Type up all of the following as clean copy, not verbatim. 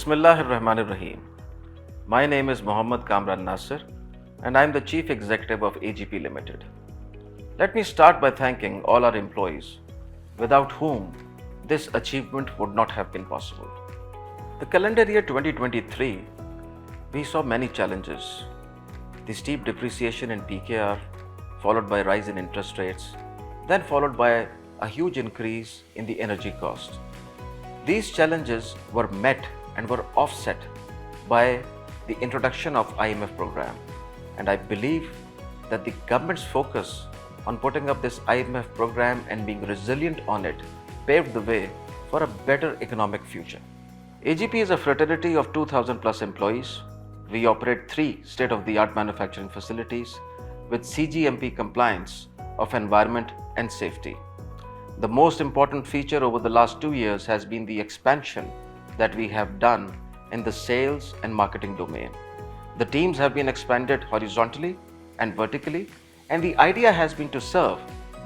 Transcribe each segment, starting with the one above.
Bismillahirrahmanirrahim. My name is Kamran Nasir and I am the Chief Executive of AGP Limited. Let me start by thanking all our employees, without whom this achievement would not have been possible. The calendar year 2023, we saw many challenges. The steep depreciation in PKR, followed by rise in interest rates, then followed by a huge increase in the energy cost. These challenges were met and were offset by the introduction of IMF program, and I believe that the government's focus on putting up this IMF program and being resilient on it paved the way for a better economic future. AGP is a fraternity of 2,000 plus employees. We operate 3 state-of-the-art manufacturing facilities with CGMP compliance of environment and safety. The most important feature over the last 2 years has been the expansion that we have done in the sales and marketing domain. The teams have been expanded horizontally and vertically, and the idea has been to serve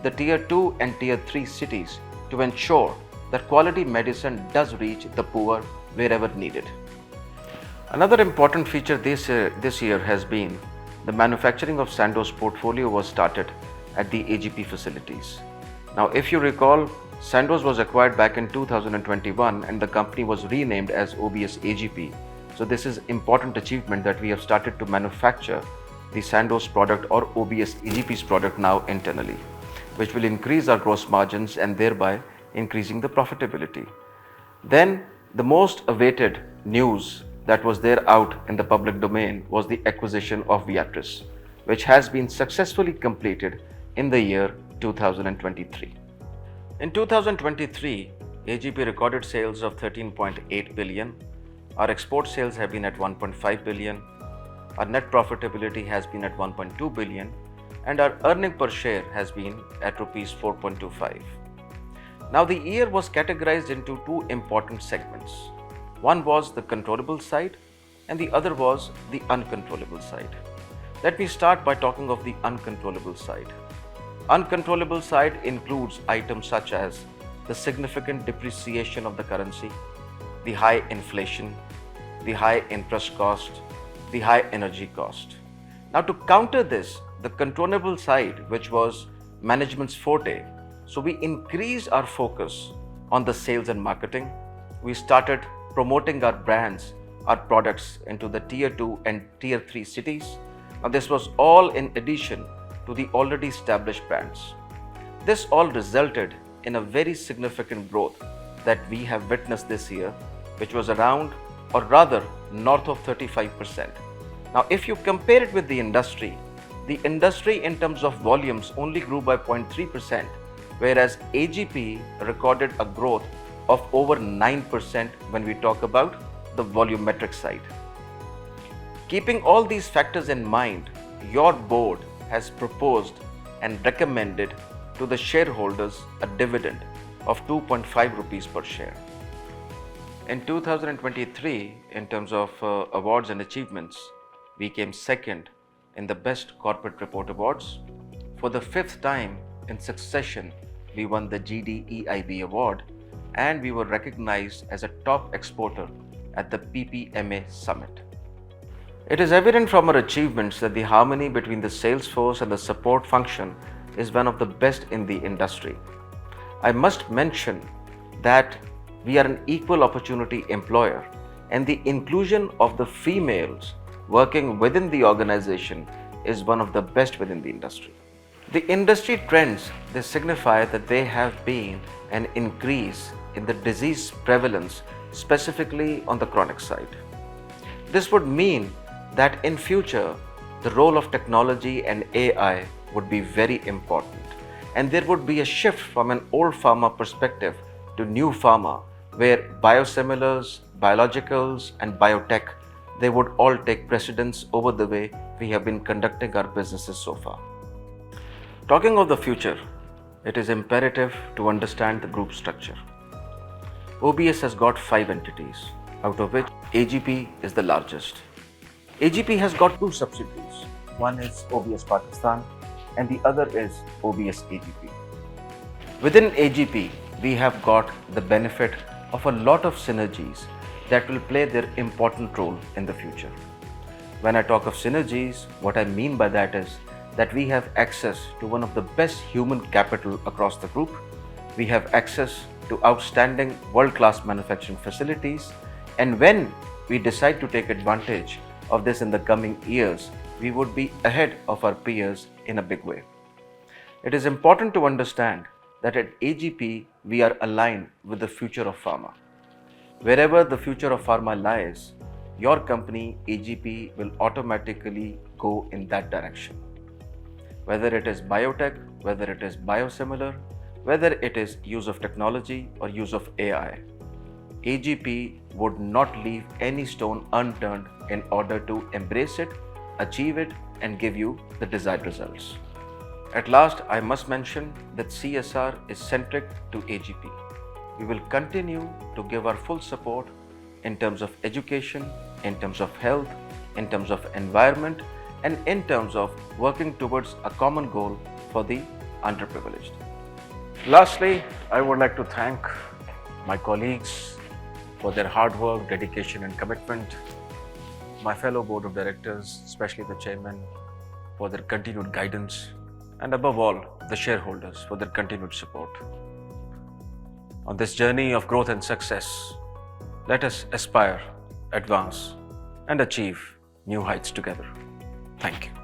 the Tier 2 and Tier 3 cities to ensure that quality medicine does reach the poor wherever needed. Another important feature this year has been the manufacturing of Sandoz portfolio was started at the AGP facilities. Now, if you recall, Sandoz was acquired back in 2021 and the company was renamed as OBS AGP. So this is important achievement that we have started to manufacture the Sandoz product or OBS AGP's product now internally, which will increase our gross margins and thereby increasing the profitability. Then the most awaited news that was there out in the public domain was the acquisition of Viatris, which has been successfully completed in the year 2023. In 2023, AGP recorded sales of 13.8 billion. Our export sales have been at 1.5 billion. Our net profitability has been at 1.2 billion and our earning per share has been at rupees 4.25. Now the year was categorized into 2 important segments. One was the controllable side and the other was the uncontrollable side. Let me start by talking of the uncontrollable side. Uncontrollable side includes items such as the significant depreciation of the currency, the high inflation, the high interest cost, the high energy cost. Now to counter this, the controllable side, which was management's forte, so we increased our focus on the sales and marketing. We started promoting our brands, our products into the Tier 2 and Tier 3 cities. Now this was all in addition to the already established brands. This all resulted in a very significant growth that we have witnessed this year, which was around or rather north of 35%. Now if you compare it with the industry in terms of volumes only grew by 0.3%, whereas AGP recorded a growth of over 9% when we talk about the volumetric side. Keeping all these factors in mind, your board has proposed and recommended to the shareholders a dividend of 2.5 rupees per share. In 2023, in terms of awards and achievements, we came second in the Best Corporate Report Awards. For the 5th time in succession, we won the GDEIB award and we were recognized as a top exporter at the PPMA Summit. It is evident from our achievements that the harmony between the sales force and the support function is one of the best in the industry. I must mention that we are an equal opportunity employer and the inclusion of the females working within the organization is one of the best within the industry. The industry trends, they signify that there have been an increase in the disease prevalence, specifically on the chronic side. This would mean that in future, the role of technology and AI would be very important. And there would be a shift from an old pharma perspective to new pharma, where biosimilars, biologicals, and biotech, they would all take precedence over the way we have been conducting our businesses so far. Talking of the future, it is imperative to understand the group structure. OBS has got 5 entities, out of which AGP is the largest. AGP has got 2 subsidiaries. One is OBS Pakistan and the other is OBS AGP. Within AGP, we have got the benefit of a lot of synergies that will play their important role in the future. When I talk of synergies, what I mean by that is that we have access to one of the best human capital across the group. We have access to outstanding world-class manufacturing facilities, and when we decide to take advantage of this in the coming years, we would be ahead of our peers in a big way. It is important to understand that at AGP we are aligned with the future of pharma. Wherever the future of pharma lies, your company AGP will automatically go in that direction. Whether it is biotech, whether it is biosimilar, whether it is use of technology or use of AI, AGP would not leave any stone unturned in order to embrace it, achieve it, and give you the desired results. At last, I must mention that CSR is centric to AGP. We will continue to give our full support in terms of education, in terms of health, in terms of environment, and in terms of working towards a common goal for the underprivileged. Lastly, I would like to thank my colleagues for their hard work, dedication, and commitment, my fellow board of directors, especially the chairman, for their continued guidance, and above all, the shareholders for their continued support. On this journey of growth and success, let us aspire, advance, and achieve new heights together. Thank you.